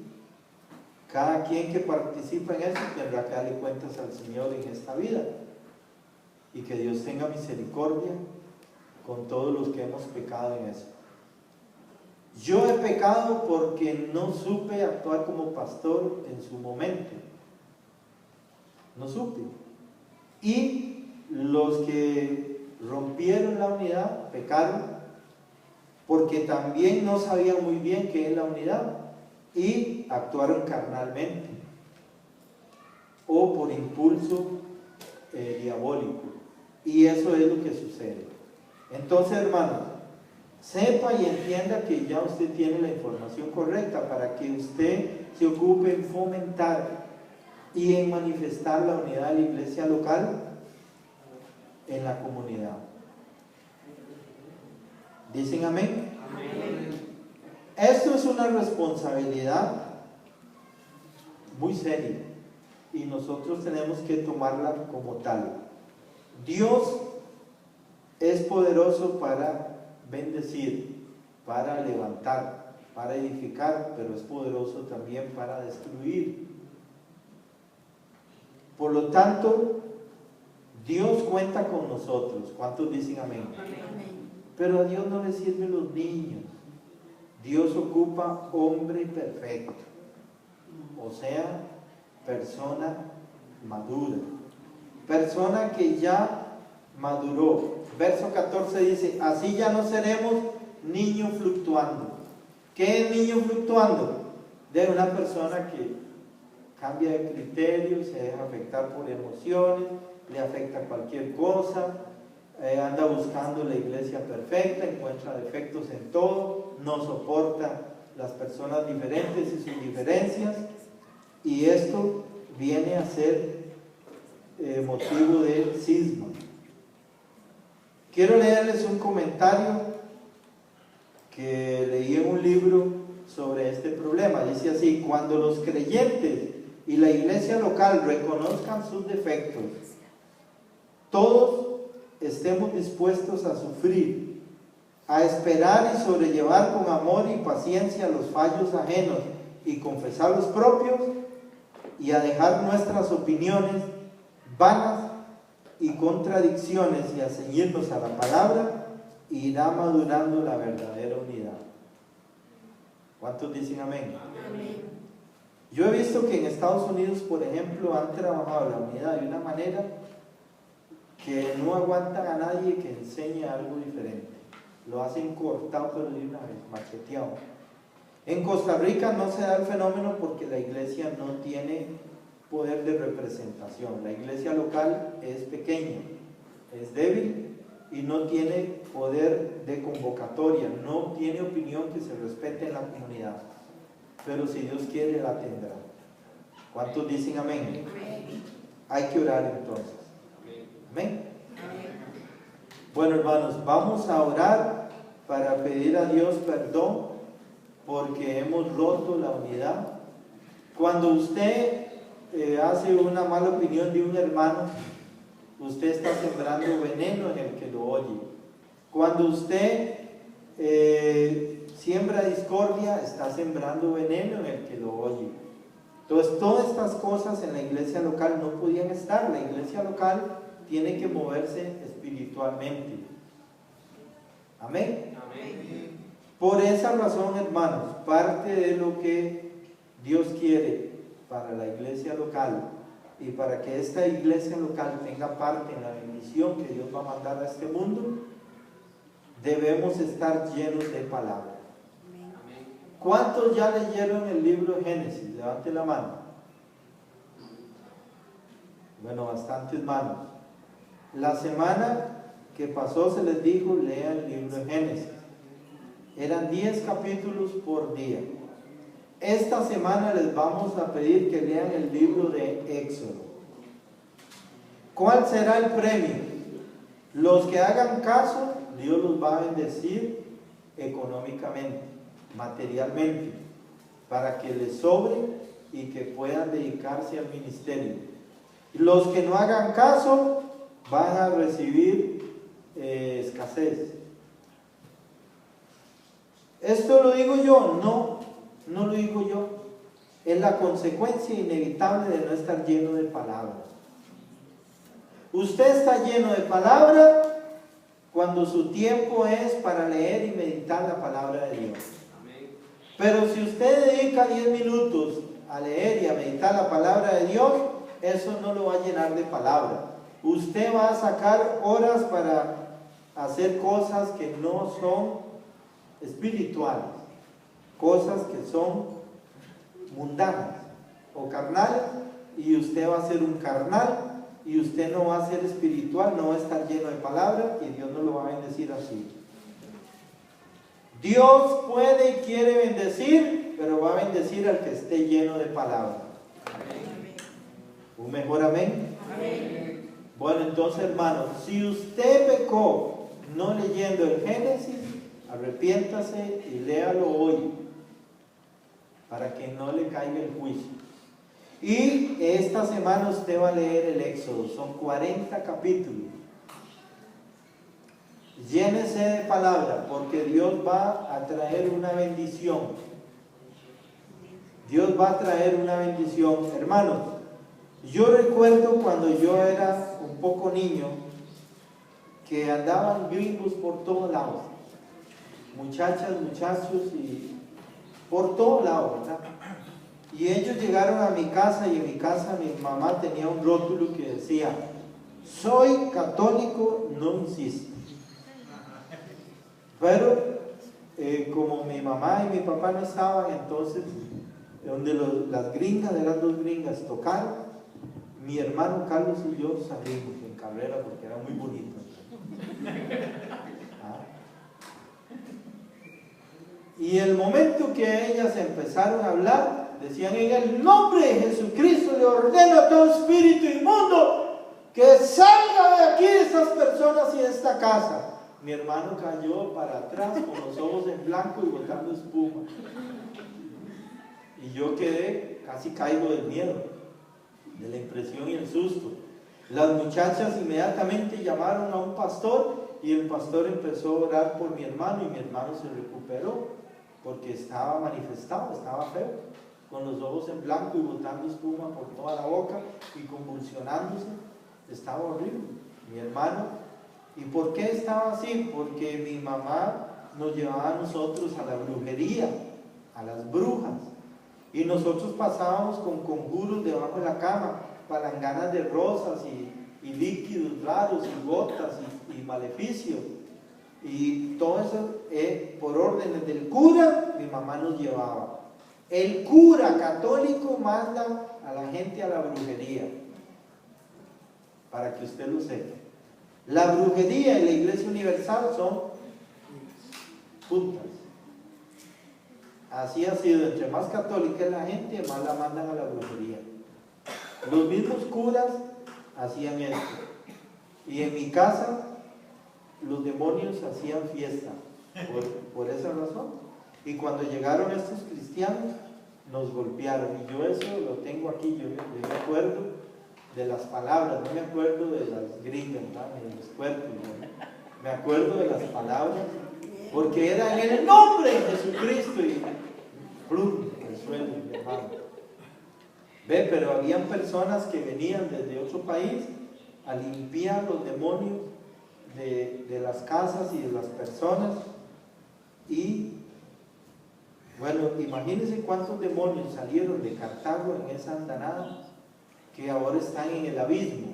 Speaker 1: cada quien que participa en eso tendrá que darle cuentas al Señor en esta vida, y que Dios tenga misericordia con todos los que hemos pecado en eso. Yo he pecado porque no supe actuar como pastor en su momento, no supe, y los que rompieron la unidad pecaron porque también no sabían muy bien qué es la unidad y actuaron carnalmente o por impulso diabólico, y eso es lo que sucede. Entonces, hermanos, sepa y entienda que ya usted tiene la información correcta para que usted se ocupe en fomentar y en manifestar la unidad de la iglesia local en la comunidad. ¿Dicen amén? Amén. Esto es una responsabilidad muy seria y nosotros tenemos que tomarla como tal. Dios es poderoso para bendecir, para levantar, para edificar, pero es poderoso también para destruir. Por lo tanto, Dios cuenta con nosotros. ¿Cuántos dicen amén? Amén. Pero a Dios no le sirven los niños. Dios ocupa hombre perfecto, o sea, persona madura, persona que ya maduró. Verso 14 dice: así ya no seremos niños fluctuando. ¿Qué es niño fluctuando? De una persona que cambia de criterio, se deja afectar por emociones, le afecta cualquier cosa, anda buscando la iglesia perfecta, encuentra defectos en todo, no soporta las personas diferentes y sus diferencias, y esto viene a ser motivo de cisma. Quiero leerles un comentario que leí en un libro sobre este problema. Dice así: cuando los creyentes y la iglesia local reconozcan sus defectos, todos estemos dispuestos a sufrir, a esperar y sobrellevar con amor y paciencia los fallos ajenos y confesar los propios, y a dejar nuestras opiniones vanas y contradicciones y a ceñirnos a la palabra, irá madurando la verdadera unidad. ¿Cuántos dicen amén? Amén. Yo he visto que en Estados Unidos, por ejemplo, han trabajado la unidad de una manera que no aguantan a nadie que enseñe algo diferente. Lo hacen cortado, pero de una vez, macheteado. En Costa Rica no se da el fenómeno porque la iglesia no tiene poder de representación. La iglesia local es pequeña, es débil, y no tiene poder de convocatoria, no tiene opinión que se respete en la comunidad. Pero si Dios quiere, la tendrá. ¿Cuántos dicen amén? Hay que orar entonces. Amén. Bueno, hermanos, vamos a orar para pedir a Dios perdón porque hemos roto la unidad. Cuando usted hace una mala opinión de un hermano, usted está sembrando veneno en el que lo oye. Cuando usted siembra discordia, está sembrando veneno en el que lo oye. Entonces, todas estas cosas en la iglesia local no podían estar. La iglesia local tiene que moverse espiritualmente. Amén.
Speaker 3: Amén.
Speaker 1: Por esa razón, hermanos, parte de lo que Dios quiere para la iglesia local y para que esta iglesia local tenga parte en la bendición que Dios va a mandar a este mundo, debemos estar llenos de palabra. ¿Cuántos ya leyeron el libro de Génesis? Levante la mano. Bueno, bastantes manos. La semana que pasó se les dijo, lean el libro de Génesis. Eran 10 capítulos por día. Esta semana les vamos a pedir que lean el libro de Éxodo. ¿Cuál será el premio? Los que hagan caso, Dios los va a bendecir económicamente, materialmente, para que les sobre y que puedan dedicarse al ministerio. Los que no hagan caso van a recibir escasez. ¿Esto lo digo yo? No lo digo yo. Es la consecuencia inevitable de no estar lleno de palabra. Usted está lleno de palabra cuando su tiempo es para leer y meditar la palabra de Dios. Pero si usted dedica 10 minutos a leer y a meditar la palabra de Dios, eso no lo va a llenar de palabra. Usted va a sacar horas para hacer cosas que no son espirituales, cosas que son mundanas o carnales, y usted va a ser un carnal y usted no va a ser espiritual, no va a estar lleno de palabra y Dios no lo va a bendecir así. Dios puede y quiere bendecir, pero va a bendecir al que esté lleno de palabra. ¿Un mejor amén?
Speaker 3: Amén.
Speaker 1: Bueno, entonces, hermanos, si usted pecó no leyendo el Génesis, arrepiéntase y léalo hoy para que no le caiga el juicio. Y esta semana usted va a leer el Éxodo, son 40 capítulos. Llénese de palabra porque Dios va a traer una bendición. Dios va a traer una bendición. Hermanos, yo recuerdo cuando yo era un poco niño que andaban gringos por todos lados, muchachas, muchachos y por todos lados, ¿verdad? Y ellos llegaron a mi casa y en mi casa mi mamá tenía un rótulo que decía: soy católico, no insisto. Pero como mi mamá y mi papá no estaban, entonces donde las gringas, eran 2 gringas, tocaron, mi hermano Carlos y yo salimos en carrera porque era muy bonito. Y el momento que ellas empezaron a hablar, decían: en el nombre de Jesucristo le ordeno a todo espíritu inmundo que salga de aquí de estas personas y de esta casa. Mi hermano cayó para atrás con los ojos en blanco y botando espuma. Y yo quedé, casi caigo del miedo, de la impresión y el susto. Las muchachas inmediatamente llamaron a un pastor y el pastor empezó a orar por mi hermano y mi hermano se recuperó porque estaba manifestado, estaba feo, con los ojos en blanco y botando espuma por toda la boca y convulsionándose. Estaba horrible, mi hermano. ¿Y por qué estaba así? Porque mi mamá nos llevaba a nosotros a la brujería, a las brujas. Y nosotros pasábamos con conjuros debajo de la cama, palanganas de rosas y líquidos raros y gotas y maleficios. Y todo eso por órdenes del cura, mi mamá nos llevaba. El cura católico manda a la gente a la brujería, para que usted lo sepa. La brujería y la Iglesia Universal son juntas. Así ha sido, entre más católica es la gente, más la mandan a la brujería. Los mismos curas hacían esto. Y en mi casa, los demonios hacían fiesta, por esa razón. Y cuando llegaron estos cristianos, nos golpearon. Y yo eso lo tengo aquí, yo me acuerdo de las palabras, no me acuerdo de las gringas, ni de los cuerpos, ¿no? Me acuerdo de las palabras, porque era en el nombre de Jesucristo y ¡plum! El suelo, hermano. Ve, pero habían personas que venían desde otro país a limpiar los demonios de las casas y de las personas. Y bueno, imagínense cuántos demonios salieron de Cartago en esa andanada que ahora están en el abismo.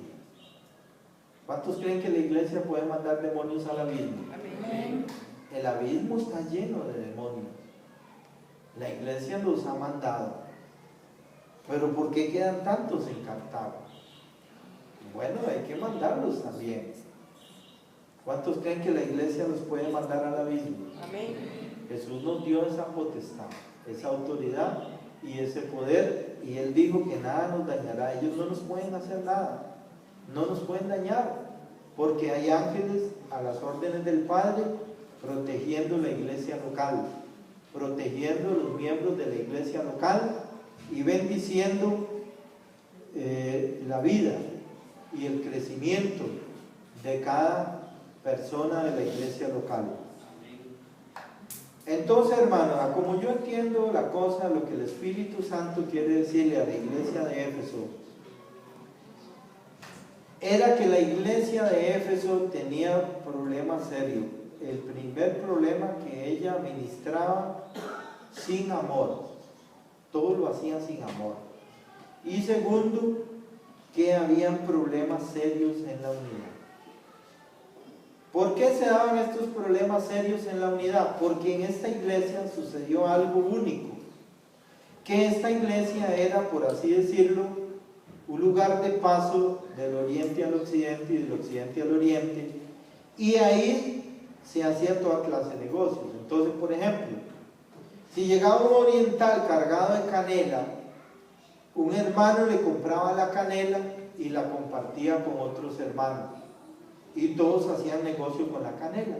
Speaker 1: ¿Cuántos creen que la iglesia puede mandar demonios al abismo? Amén. El abismo está lleno de demonios. La iglesia los ha mandado. Pero ¿por qué quedan tantos en Cartago? Bueno, hay que mandarlos también. ¿Cuántos creen que la iglesia los puede mandar al abismo? Amén. Jesús nos dio esa potestad, esa autoridad y ese poder, y Él dijo que nada nos dañará. Ellos no nos pueden hacer nada, no nos pueden dañar, porque hay ángeles a las órdenes del Padre protegiendo la iglesia local, protegiendo a los miembros de la iglesia local y bendiciendo la vida y el crecimiento de cada persona de la iglesia local. Entonces, hermanos, como yo entiendo la cosa, lo que el Espíritu Santo quiere decirle a la iglesia de Éfeso, era que la iglesia de Éfeso tenía problemas serios. El primer problema, que ella ministraba sin amor, todo lo hacía sin amor. Y segundo, que habían problemas serios en la unidad. ¿Por qué se daban estos problemas serios en la unidad? Porque en esta iglesia sucedió algo único, que esta iglesia era, por así decirlo, un lugar de paso del oriente al occidente y del occidente al oriente, y ahí se hacía toda clase de negocios. Entonces, por ejemplo, si llegaba un oriental cargado de canela, un hermano le compraba la canela y la compartía con otros hermanos, y todos hacían negocio con la canela.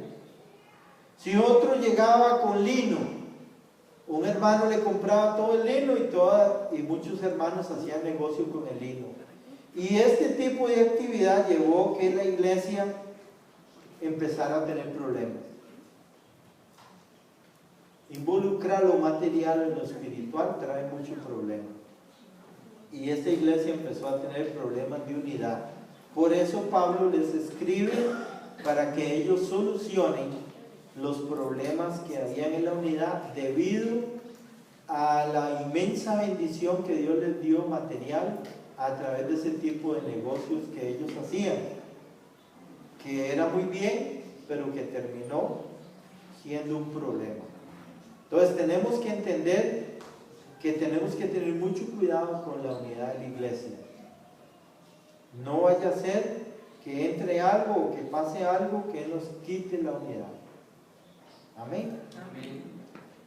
Speaker 1: Si otro llegaba con lino, un hermano le compraba todo el lino y muchos hermanos hacían negocio con el lino. Y este tipo de actividad llevó que la iglesia empezara a tener problemas. Involucrar lo material en lo espiritual trae muchos problemas. Y esta iglesia empezó a tener problemas de unidad. Por eso Pablo les escribe para que ellos solucionen los problemas que habían en la unidad debido a la inmensa bendición que Dios les dio material a través de ese tipo de negocios que ellos hacían, que era muy bien, pero que terminó siendo un problema. Entonces tenemos que entender que tenemos que tener mucho cuidado con la unidad de la iglesia. No vaya a ser que entre algo o que pase algo que nos quite la unidad. Amén. Amén.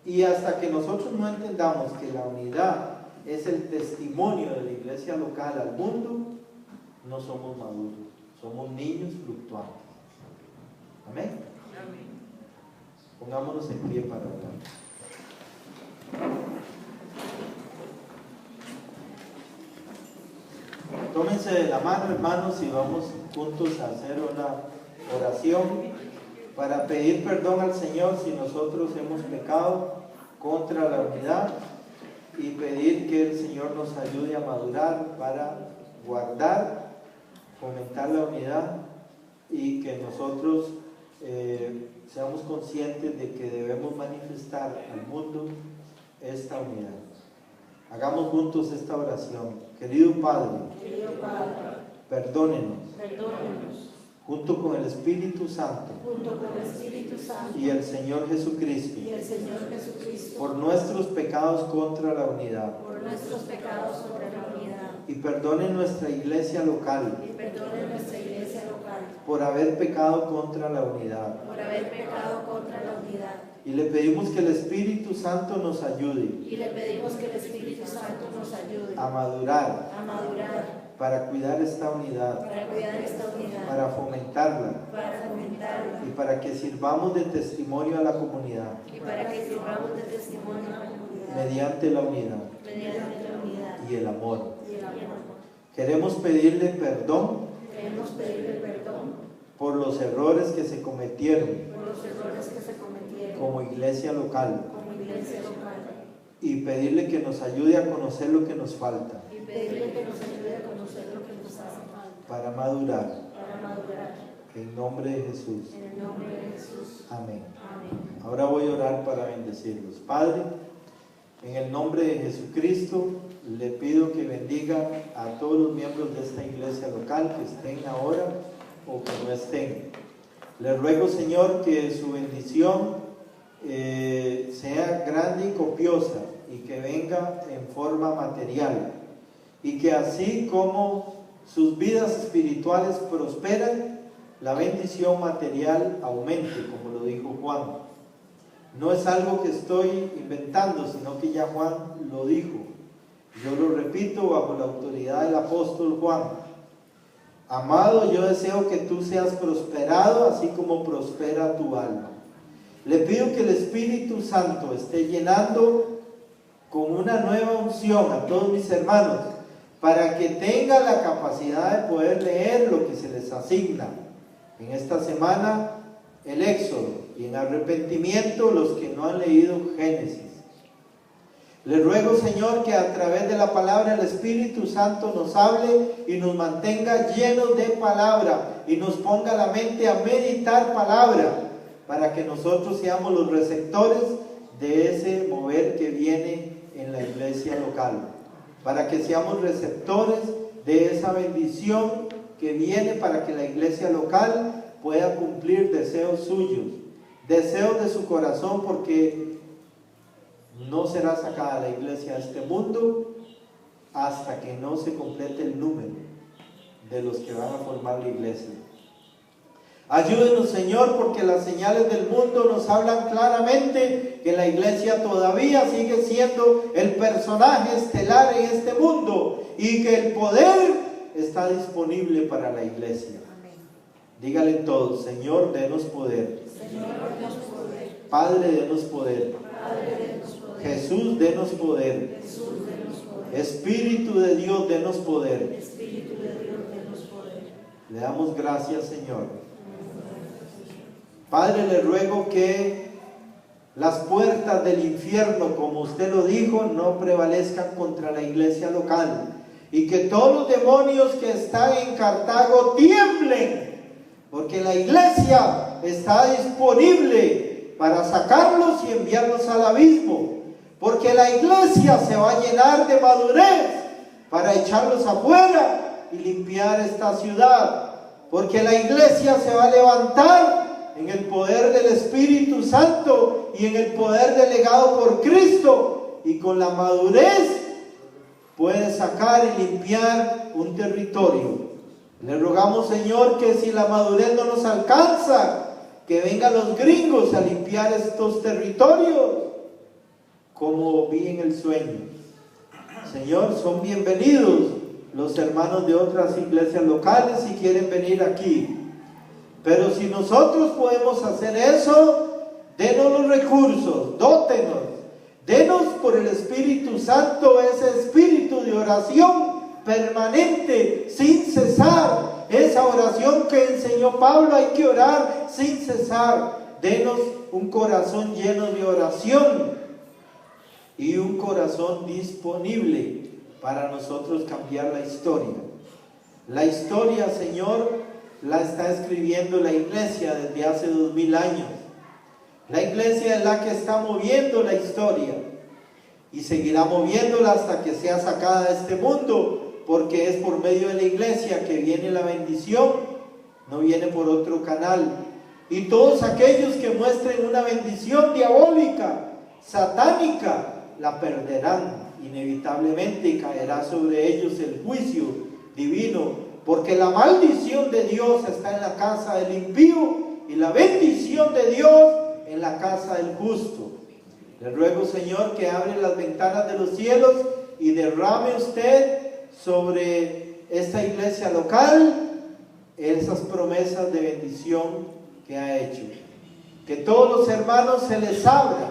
Speaker 1: Y hasta que nosotros no entendamos que la unidad es el testimonio de la iglesia local al mundo, no somos maduros, somos niños fluctuantes. Amén. Amén. Pongámonos en pie para orar. Tómense de la mano, hermanos, y vamos juntos a hacer una oración para pedir perdón al Señor si nosotros hemos pecado contra la unidad y pedir que el Señor nos ayude a madurar para guardar, fomentar la unidad y que nosotros seamos conscientes de que debemos manifestar al mundo esta unidad. Hagamos juntos esta oración. Querido Padre, perdónenos, junto con el Espíritu Santo, y el Señor Jesucristo, por nuestros pecados contra la unidad, y perdone nuestra iglesia local, por haber pecado contra la unidad.
Speaker 2: por haber pecado contra la unidad.
Speaker 1: Y le pedimos que el Espíritu Santo nos ayude
Speaker 2: Y le pedimos que el Espíritu Santo nos ayude
Speaker 1: a madurar
Speaker 2: a madurar
Speaker 1: para cuidar esta unidad,
Speaker 2: para cuidar esta unidad,
Speaker 1: para fomentarla
Speaker 2: para fomentarla
Speaker 1: y para que sirvamos de testimonio a la comunidad
Speaker 2: y para que sirvamos de testimonio a la comunidad
Speaker 1: mediante la unidad
Speaker 2: mediante la unidad
Speaker 1: y el amor.
Speaker 2: y el amor.
Speaker 1: Queremos pedirle perdón
Speaker 2: Queremos pedirle perdón
Speaker 1: por los errores que se cometieron
Speaker 2: por los errores que se cometieron
Speaker 1: como iglesia local
Speaker 2: como iglesia local
Speaker 1: y pedirle que nos ayude a conocer lo que nos falta
Speaker 2: y pedirle que nos ayude a conocer lo que nos hace falta
Speaker 1: para madurar.
Speaker 2: para madurar.
Speaker 1: En nombre de Jesús.
Speaker 2: En el nombre de Jesús.
Speaker 1: Amén.
Speaker 2: Amén.
Speaker 1: Ahora voy a orar para bendecirlos. Padre, en el nombre de Jesucristo, le pido que bendiga a todos los miembros de esta iglesia local que estén ahora o que no estén. Le ruego, Señor, que su bendición sea grande y copiosa y que venga en forma material y que así como sus vidas espirituales prosperan, la bendición material aumente, como lo dijo Juan. No es algo que estoy inventando, sino que ya Juan lo dijo. Yo lo repito bajo la autoridad del apóstol Juan. Amado, yo deseo que tú seas prosperado, así como prospera tu alma. Le pido que el Espíritu Santo esté llenando con una nueva unción a todos mis hermanos, para que tengan la capacidad de poder leer lo que se les asigna. En esta semana, el Éxodo, y en arrepentimiento los que no han leído Génesis. Le ruego, Señor, que a través de la palabra el Espíritu Santo nos hable y nos mantenga llenos de palabra y nos ponga la mente a meditar palabra, para que nosotros seamos los receptores de ese mover que viene en la iglesia local, para que seamos receptores de esa bendición que viene para que la iglesia local pueda cumplir deseos suyos, deseos de su corazón, porque no será sacada la iglesia de este mundo hasta que no se complete el número de los que van a formar la iglesia. Ayúdenos, Señor, porque las señales del mundo nos hablan claramente que la iglesia todavía sigue siendo el personaje estelar en este mundo y que el poder está disponible para la iglesia.
Speaker 2: Amén.
Speaker 1: Dígale todos: Señor, denos poder.
Speaker 2: Señor, denos poder.
Speaker 1: Padre, denos poder.
Speaker 2: Padre, denos poder.
Speaker 1: Jesús, denos poder.
Speaker 2: Jesús, denos poder.
Speaker 1: Espíritu de Dios, denos poder.
Speaker 2: Espíritu de Dios, denos poder.
Speaker 1: Le damos gracias, Señor. Padre, le ruego que las puertas del infierno, como usted lo dijo, no prevalezcan contra la iglesia local, y que todos los demonios que están en Cartago tiemblen, porque la iglesia está disponible para sacarlos y enviarlos al abismo, porque la iglesia se va a llenar de madurez para echarlos afuera y limpiar esta ciudad, porque la iglesia se va a levantar en el poder del Espíritu Santo y en el poder delegado por Cristo, y con la madurez puede sacar y limpiar un territorio. Le rogamos, Señor, que si la madurez no nos alcanza, que vengan los gringos a limpiar estos territorios, como vi en el sueño. Señor, son bienvenidos los hermanos de otras iglesias locales si quieren venir aquí. Pero si nosotros podemos hacer eso, denos los recursos, dótenos, denos por el Espíritu Santo ese espíritu de oración permanente, sin cesar, esa oración que enseñó Pablo, hay que orar sin cesar. Denos un corazón lleno de oración y un corazón disponible para nosotros cambiar la historia. La historia, Señor, la está escribiendo la iglesia desde hace 2000 años. La iglesia es la que está moviendo la historia y seguirá moviéndola hasta que sea sacada de este mundo, porque es por medio de la iglesia que viene la bendición, no viene por otro canal. Y todos aquellos que muestren una bendición diabólica, satánica, la perderán inevitablemente y caerá sobre ellos el juicio divino porque la maldición de Dios está en la casa del impío y la bendición de Dios en la casa del justo. Le ruego, Señor, que abre las ventanas de los cielos y derrame usted sobre esta iglesia local esas promesas de bendición que ha hecho. Que todos los hermanos se les abra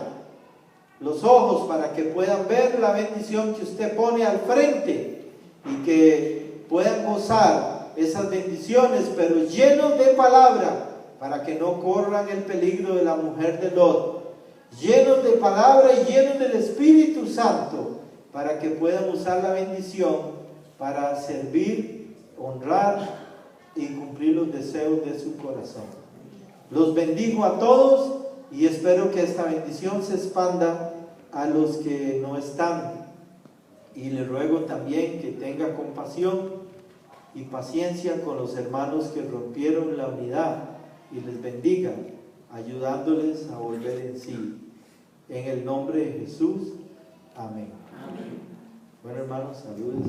Speaker 1: los ojos para que puedan ver la bendición que usted pone al frente y que puedan gozar esas bendiciones, pero llenos de palabra, para que no corran el peligro de la mujer de Lot. Llenos de palabra y llenos del Espíritu Santo, para que puedan usar la bendición para servir, honrar y cumplir los deseos de su corazón. Los bendigo a todos y espero que esta bendición se expanda a los que no están. Y le ruego también que tenga compasión y paciencia con los hermanos que rompieron la unidad y les bendiga, ayudándoles a volver en sí. En el nombre de Jesús, amén. Bueno, hermanos, saludos.